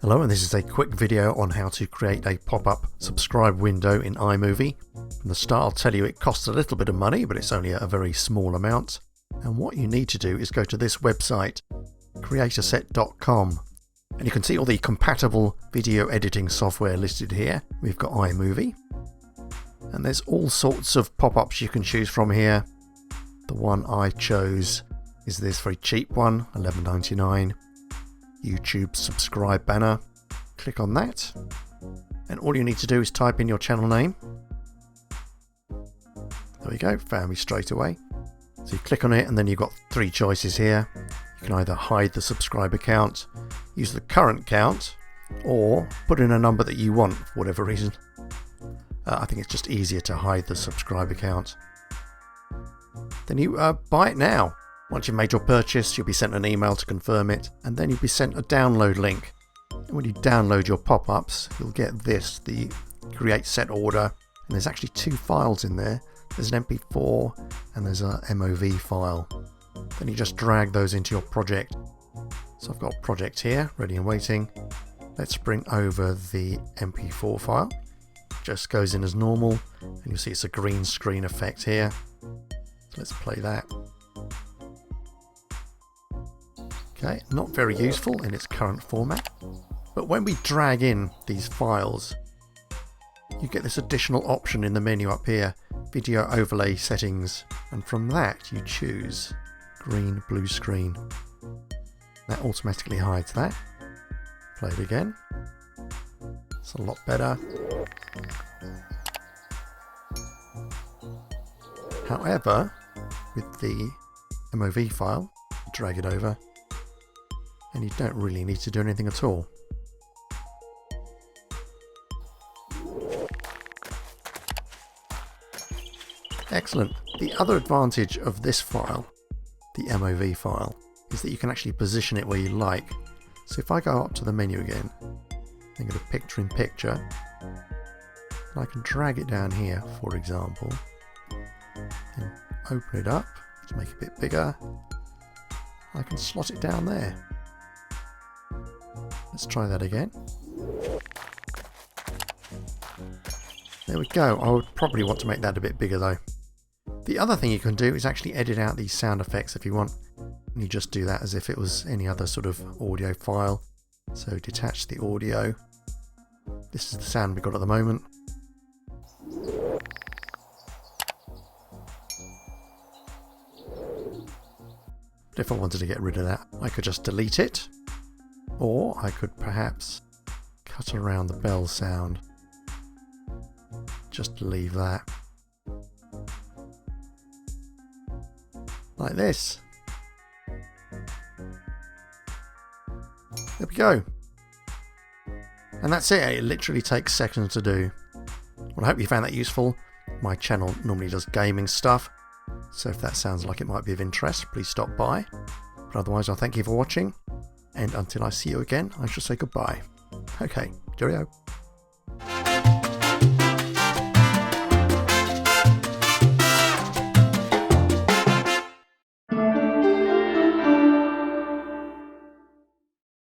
Hello, and this is a quick video on how to create a pop-up subscribe window in iMovie. From the start I'll tell you it costs a little bit of money, but it's only a very small amount. And what you need to do is go to this website, CreatorSet.com. And you can see all the compatible video editing software listed here. We've got iMovie. And there's all sorts of pop-ups you can choose from here. The one I chose is this very cheap one, $11.99. YouTube subscribe banner. Click on that, and all you need to do is type in your channel name. There we go, found me straight away. So you click on it, and then you've got three choices here. You can either hide the subscriber count, use the current count, or put in a number that you want for whatever reason. I think it's just easier to hide the subscriber count. Then you buy it now. Once you've made your purchase, you'll be sent an email to confirm it, and then you'll be sent a download link. And when you download your pop-ups, you'll get this, the CreateSet order, and there's actually two files in there. There's an MP4 and there's a MOV file. Then you just drag those into your project. So I've got a project here, ready and waiting. Let's bring over the MP4 file. Just goes in as normal, and you'll see it's a green screen effect here. So let's play that. Okay, not very useful in its current format, but when we drag in these files, you get this additional option in the menu up here, video overlay settings, and from that you choose green blue screen. That automatically hides that. Play it again. It's a lot better. However, with the MOV file, drag it over, and you don't really need to do anything at all. Excellent. The other advantage of this file, the MOV file, is that you can actually position it where you like. So if I go up to the menu again and go to picture in picture, and I can drag it down here, for example, and open it up to make it a bit bigger, I can slot it down there. Let's try that again. There we go. I would probably want to make that a bit bigger though. The other thing you can do is actually edit out these sound effects if you want. And you just do that as if it was any other sort of audio file. So detach the audio. This is the sound we've got at the moment. But if I wanted to get rid of that, I could just delete it. Or I could perhaps cut around the bell sound. Just leave that. Like this. There we go. And that's it. It literally takes seconds to do. Well, I hope you found that useful. My channel normally does gaming stuff, so if that sounds like it might be of interest, please stop by. But otherwise, I'll thank you for watching. And until I see you again, I shall say goodbye. Okay, cheerio.